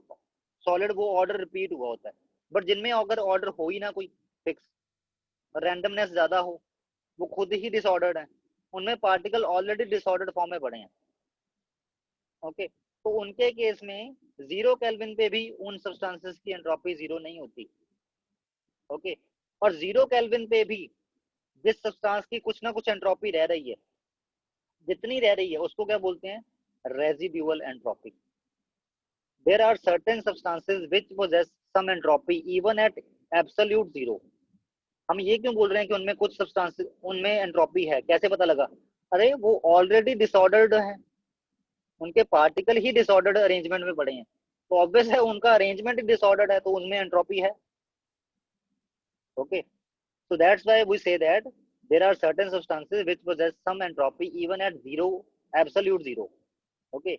सॉलिड, वो ऑर्डर रिपीट हुआ होता है, बट जिनमें अगर ऑर्डर हो ही ना कोई फिक्स, रैंडमनेस ज्यादा हो, वो खुद ही डिसऑर्डर्ड है, उनमें पार्टिकल ऑलरेडी डिसऑर्डर्ड फॉर्म में पड़े हैं। ओके, तो उनके केस में 0 केल्विन पे भी उन सब्सटेंसेस की एंट्रोपी 0 नहीं होती। ओके, और 0 केल्विन पे भी जिस सब्सटेंस की कुछ ना कुछ एंट्रोपी रह रही है, जितनी रह रही है उसको क्या बोलते हैं, residual entropy. There are certain substances which possess some entropy even at absolute zero. हम ये क्यों बोल रहे हैं कि उनमें कुछ सब्सटेंसेस उनमें एंट्रोपी है, कैसे पता लगा, अरे वो ऑलरेडी डिसऑर्डर्ड है, उनके पार्टिकल ही डिसऑर्डर्ड अरेंजमेंट में पड़े हैं, तो ऑब्वियस है उनका अरेंजमेंट डिसऑर्डर्ड है, तो उनमें एंट्रोपी है। Okay, so that's why we say that there are certain substances which possess some entropy even at zero, absolute zero. Okay,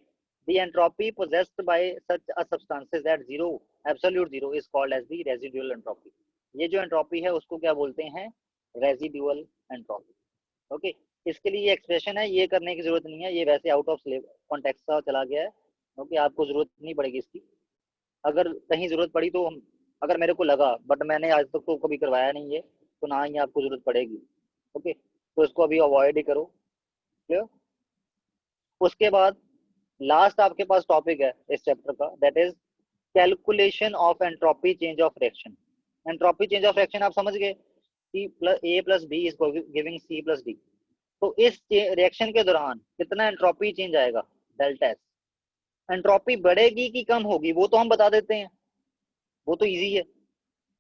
the entropy possessed by such a substances at zero, absolute zero is called as the residual entropy. ये जो entropy है उसको क्या बोलते हैं, residual entropy. Okay, इसके लिए ये एक्सप्रेशन है, ये करने की जरूरत नहीं है, ये वैसे आउट ऑफ कॉन्टेक्स्ट सा चला गया है। ओके, आपको जरूरत नहीं पड़ेगी इसकी, अगर कहीं जरूरत पड़ी तो हम, अगर मेरे को लगा, बट मैंने आज तक तो कभी करवाया नहीं है, तो ना ही आपको जरूरत पड़ेगी। ओके, तो इसको अभी अवॉइड ही करो, क्लियर। उसके बाद लास्ट आपके पास टॉपिक है इस चैप्टर का, that is calculation of entropy change of reaction. Entropy change of reaction आप समझ गए, A plus B is giving C plus D, तो इस रिएक्शन के दौरान कितना एंट्रोपी चेंज आएगा, डेल्टा एस। एंट्रोपी बढ़ेगी कि कम होगी वो तो हम बता देते हैं, वो तो इजी है।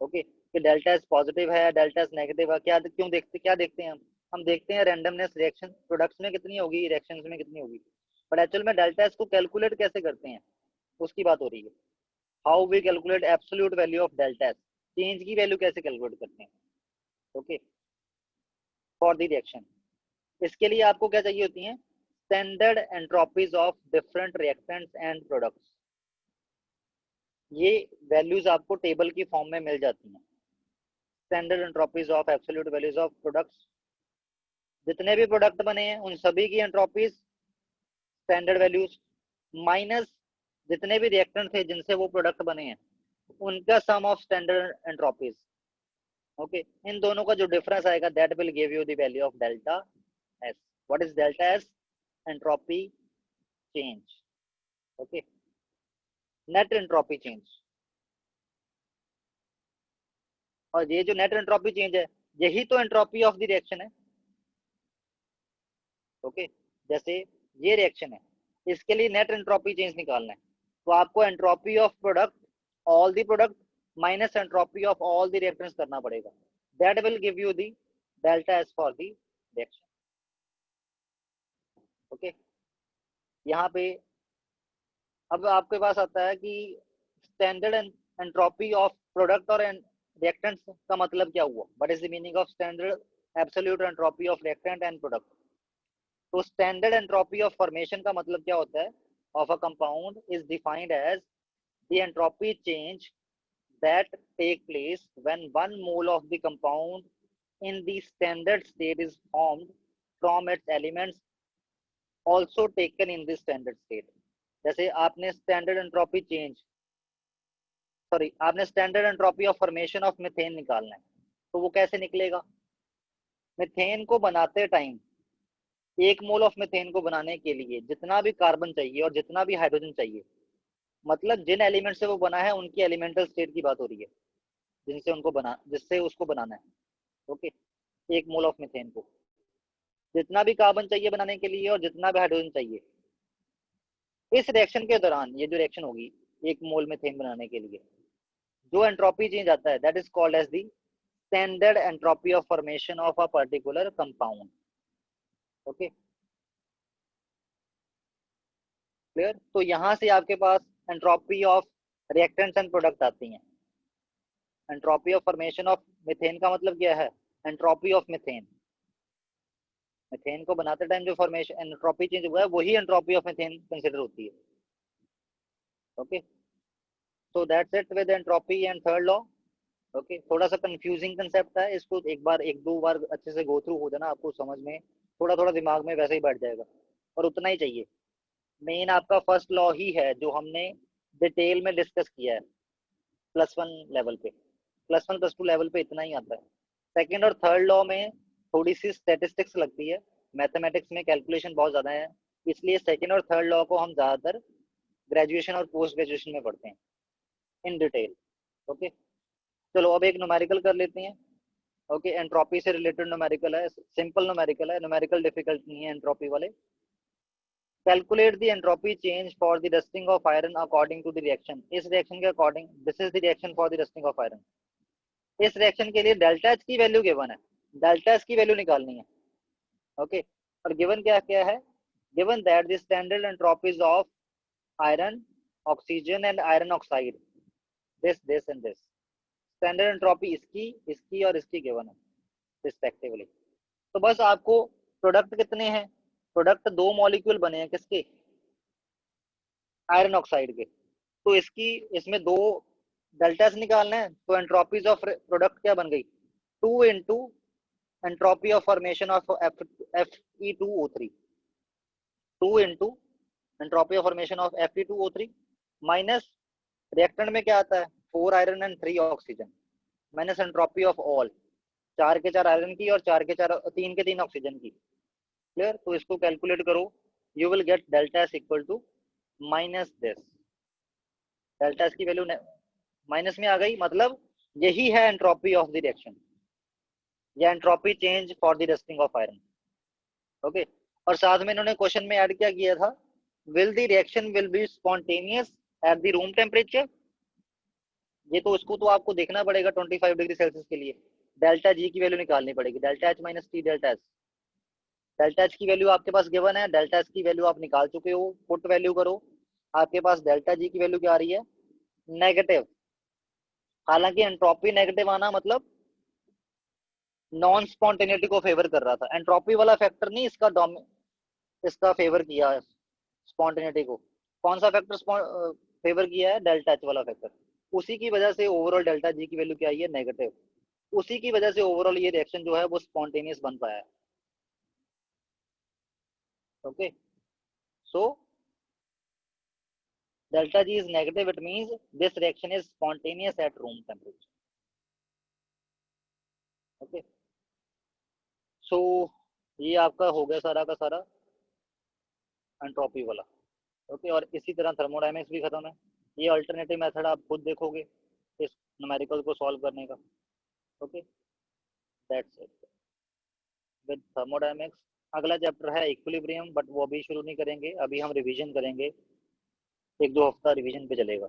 ओके, कि डेल्टा एस पॉजिटिव है, डेल्टा एस नेगेटिव है, क्या देखते हैं हम देखते हैं रैंडमनेस रिएक्शन प्रोडक्ट्स में कितनी होगी, रिएक्शंस में कितनी होगी, बट एक्चुअल में डेल्टा एस को कैलकुलेट कैसे करते हैं उसकी बात हो रही है। How we calculate absolute value of delta S, change की वैल्यू कैसे कैलकुलेट करते हैं, ओके, फॉर द रिएक्शन। इसके लिए आपको क्या चाहिए होती है, standard entropies of different reactants and products. ये वैल्यूज आपको टेबल की फॉर्म में मिल जाती हैं। Standard entropies of absolute values of products, जितने भी प्रोडक्ट बने हैं उन सभी की एंट्रोपीज स्टैंडर्ड वैल्यूज माइनस जितने भी रिएक्टेंट थे जिनसे वो प्रोडक्ट बने हैं उनका सम ऑफ स्टैंडर्ड एंट्रोपीज, ओके। इन दोनों का जो डिफरेंस आएगा that will give you the value of delta S. What is delta S? Entropy change, okay, net entropy change. और ये जो नेट एंट्रोपी चेंज है यही तो एंट्रोपी ऑफ द रिएक्शन है, ओके। जैसे ये रिएक्शन है, इसके लिए नेट एंट्रोपी चेंज निकालना है, तो आपको entropy of product all the product minus entropy of all the reactants करना पड़ेगा, that will give you the delta S for the reaction, okay. यहाँ पे अब आपके पास आता है कि स्टैंडर्ड एंट्रोपी ऑफ प्रोडक्ट और रिएक्टेंट्स का मतलब क्या हुआ, what is the meaning of standard absolute entropy of reactant and product. तो स्टैंडर्ड एंट्रोपी ऑफ फॉर्मेशन का मतलब क्या होता है, of a compound is defined as the entropy change that take place when one mole of the compound in the standard state is formed from its elements also taken in the standard state। जैसे आपने standard entropy change आपने standard entropy of formation of methane निकालना है, तो वो कैसे निकलेगा, methane को बनाते टाइम एक मोल ऑफ मीथेन को बनाने के लिए जितना भी कार्बन चाहिए और जितना भी हाइड्रोजन चाहिए, मतलब जिन एलिमेंट से वो बना है उनकी एलिमेंटल स्टेट की बात हो रही है, जिससे उसको बनाना है, ओके। एक मोल ऑफ मीथेन को जितना भी कार्बन चाहिए बनाने के लिए और जितना भी हाइड्रोजन चाहिए, इस रिएक्शन के दौरान ये जो रिएक्शन होगी एक मोल मीथेन बनाने के लिए जो एंट्रोपी चेंज आता है that is called as the standard entropy of formation of a particular compound, okay, clear. तो यहां से आपके पास entropy of reactants and product आती हैं। Entropy of formation of methane का मतलब क्या है, एंट्रोपी ऑफ मीथेन, मीथेन को बनाते टाइम जो फॉर्मेशन एंट्रोपी चेंज हुआ है वही एंट्रोपी ऑफ मीथेन कंसीडर होती है, okay. So that's it with entropy and third law, okay. थोड़ा सा कंफ्यूजिंग कंसेप्ट है, इसको एक दो बार अच्छे से गो थ्रू हो जाना, आपको समझ में थोड़ा थोड़ा दिमाग में वैसे ही बैठ जाएगा, और उतना ही चाहिए। मेन आपका फर्स्ट लॉ ही है जो हमने डिटेल में डिस्कस किया है +1 लेवल पे, +1 +2 लेवल पे इतना ही आता है। सेकेंड और थर्ड लॉ में थोड़ी सी स्टेटिस्टिक्स लगती है, मैथमेटिक्स में कैलकुलेशन बहुत ज्यादा है, इसलिए सेकेंड और थर्ड लॉ को हम ज्यादातर ग्रेजुएशन और पोस्ट ग्रेजुएशन में पढ़ते हैं इन डिटेल, ओके। चलो अब एक न्यूमेरिकल कर लेते हैं, ओके। एंट्रोपी से रिलेटेड न्यूमेरिकल है, सिंपल न्यूमेरिकल है, न्यूमेरिकल डिफिकल्ट नहीं है एंट्रोपी वाले। Calculate the entropy change for the rusting of iron according to the reaction. इस रिएक्शन के according this is the reaction for the rusting of iron. इस reaction के लिए डेल्टा एच की वैल्यू गिवन है, डेल्टा एच की value निकालनी है, ओके। और गिवन क्या क्या है, given that the standard entropies of iron, oxygen and iron oxide, this and this. Standard entropy इसकी और इसकी गिवन है रिस्पेक्टिवली। तो बस आपको प्रोडक्ट कितने हैं, प्रोडक्ट 2 मॉलिक्यूल बने हैं किसके, आयरन ऑक्साइड के, तो इसमें 2 डेल्टा से निकालना है, तो एंट्रोपीज ऑफ प्रोडक्ट क्या बन गई, 2 into entropy of formation of Fe2O3, 2 into entropy of formation of Fe2O3 minus reactant में क्या आता है 4 iron and 3 oxygen minus entropy of all 4 के 4 आयरन की और 3 के 3 ऑक्सीजन की, क्लियर। तो इसको कैलकुलेट करो, you will get delta S equal to minus this, delta S की वैल्यू माइनस में आ गई, मतलब यही है एंट्रोपी ऑफ द रिएक्शन या entropy change for the rusting of iron, okay. और साथ में इन्होंने क्वेश्चन में ऐड क्या किया था, will the reaction will be spontaneous at the room temperature, ये तो इसको तो आपको देखना पड़ेगा 25 डिग्री सेल्सियस के लिए। डेल्टा जी की वैल्यू निकालनी पड़ेगी, delta H minus T delta S. Delta H की वैल्यू आपके पास गिवन है, डेल्टा एस की वैल्यू आप निकाल चुके हो, पुट वैल्यू करो। आपके पास डेल्टा जी की वैल्यू क्या आ रही है, नेगेटिव। हालांकि एंट्रोपी नेगेटिव आना मतलब नॉन स्पॉन्टेनिटी को फेवर कर रहा था, एंट्रोपी वाला फैक्टर नहीं इसका इसका फेवर किया स्पॉन्टेनिटी को। कौन सा फैक्टर फेवर किया है, डेल्टा एच वाला फैक्टर। उसी की वजह से ओवरऑल डेल्टा जी की वैल्यू क्या आई है, नेगेटिव। उसी की वजह से ओवरऑल ये रिएक्शन जो है वो स्पॉन्टेनियस बन पाया है। Okay, so delta G is negative, it means this reaction is spontaneous at room temperature. Okay, so ये आपका हो गया सारा का सारा एंट्रोपी वाला। ओके, और इसी तरह थर्मोडायनेमिक्स भी खत्म है। ये अल्टरनेटिव मेथड आप खुद देखोगे इस न्यूमेरिकल को सॉल्व करने का। Okay, that's it with thermodynamics. अगला चैप्टर है इक्विलिब्रियम, बट वो अभी शुरू नहीं करेंगे, अभी हम रिवीजन करेंगे, एक दो हफ्ता रिवीजन पे चलेगा।